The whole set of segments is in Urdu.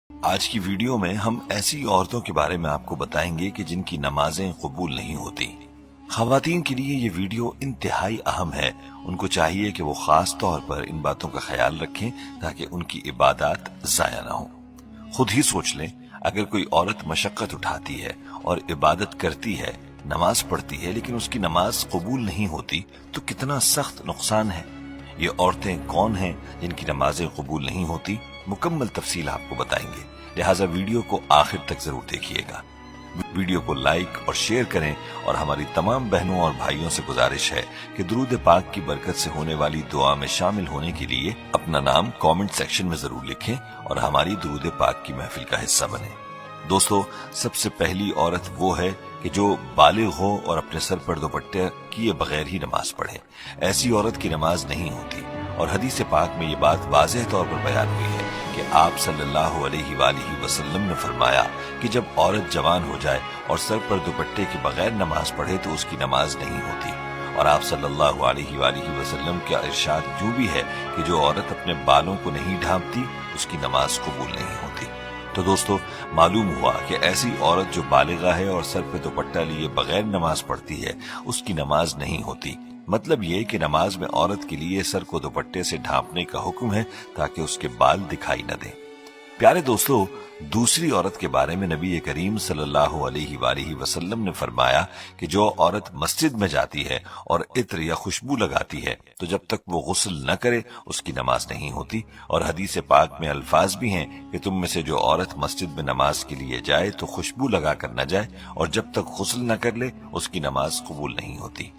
آج کی ویڈیو میں ہم ایسی عورتوں کے بارے میں آپ کو بتائیں گے کہ جن کی نمازیں قبول نہیں ہوتی۔ خواتین کے لیے یہ ویڈیو انتہائی اہم ہے۔ ان کو چاہیے کہ وہ خاص طور پر ان باتوں کا خیال رکھیں تاکہ ان کی عبادات ضائع نہ ہوں۔ خود ہی سوچ لیں، اگر کوئی عورت مشقت اٹھاتی ہے اور عبادت کرتی ہے، نماز پڑھتی ہے، لیکن اس کی نماز قبول نہیں ہوتی تو کتنا سخت نقصان ہے۔ یہ عورتیں کون ہیں جن کی نمازیں قبول نہیں ہوتی؟ مکمل تفصیل آپ کو بتائیں گے، لہٰذا ویڈیو کو آخر تک ضرور دیکھیے گا۔ ویڈیو کو لائک اور شیئر کریں، اور ہماری تمام بہنوں اور بھائیوں سے گزارش ہے کہ درود پاک کی برکت سے ہونے والی دعا میں شامل ہونے کے لیے اپنا نام کامنٹ سیکشن میں ضرور لکھیں اور ہماری درود پاک کی محفل کا حصہ بنیں۔ دوستو، سب سے پہلی عورت وہ ہے کہ جو بالغ ہو اور اپنے سر پر دوپٹے کیے بغیر ہی نماز پڑھے۔ ایسی عورت کی نماز نہیں ہوتی، اور حدیث پاک میں یہ بات واضح طور پر بیان ہوئی ہے کہ آپ صلی اللہ علیہ وآلہ وسلم نے فرمایا کہ جب عورت جوان ہو جائے اور سر پر دوپٹے کے بغیر نماز پڑھے تو اس کی نماز نہیں ہوتی۔ اور آپ صلی اللہ علیہ وآلہ وسلم کا ارشاد یوں بھی ہے کہ جو عورت اپنے بالوں کو نہیں ڈھانپتی اس کی نماز قبول نہیں ہوتی۔ تو دوستو، معلوم ہوا کہ ایسی عورت جو بالغہ ہے اور سر پہ دوپٹہ لیے بغیر نماز پڑھتی ہے اس کی نماز نہیں ہوتی۔ مطلب یہ کہ نماز میں عورت کے لیے سر کو دوپٹے سے ڈھانپنے کا حکم ہے تاکہ اس کے بال دکھائی نہ دیں۔ پیارے دوستو، دوسری عورت کے بارے میں نبی کریم صلی اللہ علیہ وآلہ وسلم نے فرمایا کہ جو عورت مسجد میں جاتی ہے اور عطر یا خوشبو لگاتی ہے تو جب تک وہ غسل نہ کرے اس کی نماز نہیں ہوتی۔ اور حدیث پاک میں الفاظ بھی ہیں کہ تم میں سے جو عورت مسجد میں نماز کے لیے جائے تو خوشبو لگا کر نہ جائے، اور جب تک غسل نہ کر لے اس کی نماز قبول نہیں ہوتی۔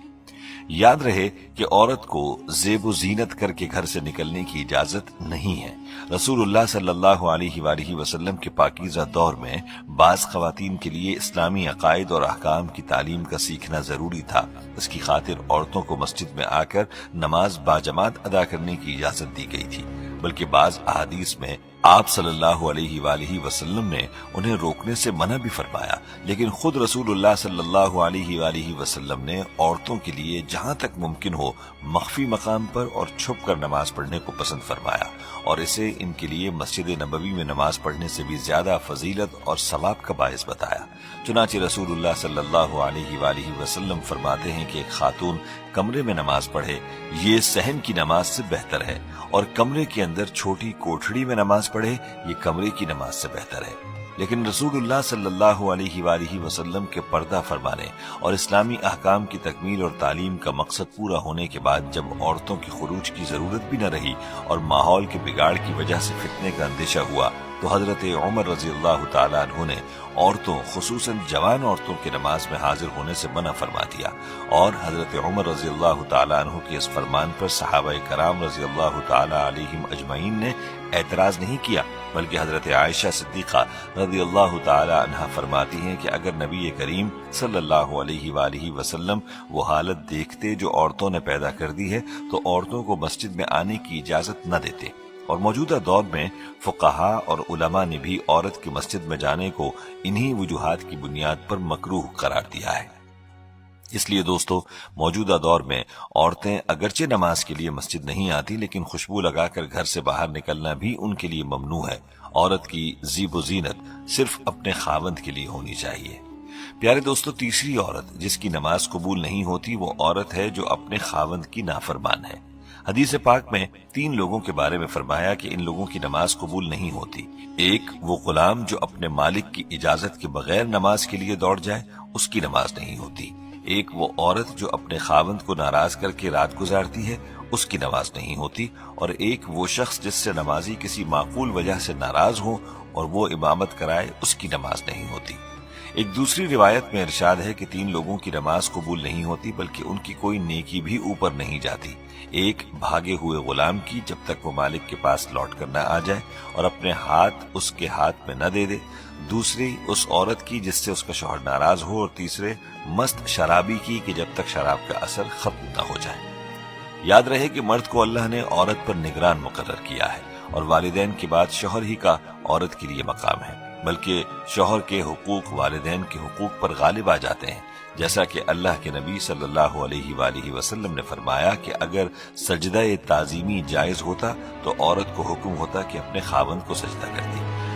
یاد رہے کہ عورت کو زیب و زینت کر کے گھر سے نکلنے کی اجازت نہیں ہے۔ رسول اللہ صلی اللہ علیہ وآلہ وسلم کے پاکیزہ دور میں بعض خواتین کے لیے اسلامی عقائد اور احکام کی تعلیم کا سیکھنا ضروری تھا۔ اس کی خاطر عورتوں کو مسجد میں آ کر نماز باجماعت ادا کرنے کی اجازت دی گئی تھی، بلکہ بعض احادیث میں آپ صلی اللہ علیہ وآلہ وسلم نے انہیں روکنے سے منع بھی فرمایا، لیکن خود رسول اللہ صلی اللہ علیہ وآلہ وسلم نے عورتوں کے لیے جہاں تک ممکن ہو مخفی مقام پر اور چھپ کر نماز پڑھنے کو پسند فرمایا، اور اسے ان کے لیے مسجد نبوی میں نماز پڑھنے سے بھی زیادہ فضیلت اور ثواب کا باعث بتایا۔ چنانچہ رسول اللہ صلی اللہ علیہ وآلہ وسلم فرماتے ہیں کہ ایک خاتون کمرے میں نماز پڑھے یہ صحن کی نماز سے بہتر ہے، اور کمرے کے اندر چھوٹی کوٹھڑی میں نماز پڑھے یہ کمرے کی نماز سے بہتر ہے۔ لیکن رسول اللہ صلی اللہ علیہ وآلہ وسلم کے پردہ فرمانے اور اسلامی احکام کی تکمیل اور تعلیم کا مقصد پورا ہونے کے بعد جب عورتوں کی خروج کی ضرورت بھی نہ رہی اور ماحول کے بگاڑ کی وجہ سے فتنے کا اندیشہ ہوا تو حضرت عمر رضی اللہ تعالیٰ عنہ نے عورتوں، خصوصاً جوان عورتوں کے نماز میں حاضر ہونے سے منع فرما دیا، اور حضرت عمر رضی اللہ تعالیٰ عنہ کے اس فرمان پر صحابہ کرام رضی اللہ تعالیٰ علیہم اجمعین نے اعتراض نہیں کیا، بلکہ حضرت عائشہ صدیقہ رضی اللہ تعالیٰ عنہ فرماتی ہیں کہ اگر نبی کریم صلی اللہ علیہ وآلہ وسلم وہ حالت دیکھتے جو عورتوں نے پیدا کر دی ہے تو عورتوں کو مسجد میں آنے کی اجازت نہ دیتے۔ اور موجودہ دور میں فقہا اور علماء نے بھی عورت کی مسجد میں جانے کو انہی وجوہات کی بنیاد پر مکروہ قرار دیا ہے۔ اس لیے دوستو، موجودہ دور میں عورتیں اگرچہ نماز کے لیے مسجد نہیں آتی، لیکن خوشبو لگا کر گھر سے باہر نکلنا بھی ان کے لیے ممنوع ہے۔ عورت کی زیب و زینت صرف اپنے خاوند کے لیے ہونی چاہیے۔ پیارے دوستو، تیسری عورت جس کی نماز قبول نہیں ہوتی وہ عورت ہے جو اپنے خاوند کی نافرمان ہے۔ حدیث پاک میں 3 لوگوں کے بارے میں فرمایا کہ ان لوگوں کی نماز قبول نہیں ہوتی۔ ایک وہ غلام جو اپنے مالک کی اجازت کے بغیر نماز کے لیے دوڑ جائے، اس کی نماز نہیں ہوتی۔ ایک وہ عورت جو اپنے خاوند کو ناراض کر کے رات گزارتی ہے، اس کی نماز نہیں ہوتی۔ اور ایک وہ شخص جس سے نمازی کسی معقول وجہ سے ناراض ہو اور وہ امامت کرائے، اس کی نماز نہیں ہوتی۔ ایک دوسری روایت میں ارشاد ہے کہ 3 لوگوں کی نماز قبول نہیں ہوتی، بلکہ ان کی کوئی نیکی بھی اوپر نہیں جاتی۔ ایک بھاگے ہوئے غلام کی جب تک وہ مالک کے پاس لوٹ کر نہ آ جائے اور اپنے ہاتھ اس کے ہاتھ میں نہ دے دے، دوسری اس عورت کی جس سے اس کا شوہر ناراض ہو، اور تیسرے مست شرابی کی کہ جب تک شراب کا اثر ختم نہ ہو جائے۔ یاد رہے کہ مرد کو اللہ نے عورت پر نگران مقرر کیا ہے، اور والدین کے بعد شوہر ہی کا عورت کے لیے مقام ہے، بلکہ شوہر کے حقوق والدین کے حقوق پر غالب آ جاتے ہیں، جیسا کہ اللہ کے نبی صلی اللہ علیہ وآلہ وسلم نے فرمایا کہ اگر سجدہ تعظیمی جائز ہوتا تو عورت کو حکم ہوتا کہ اپنے خاوند کو سجدہ کرتی،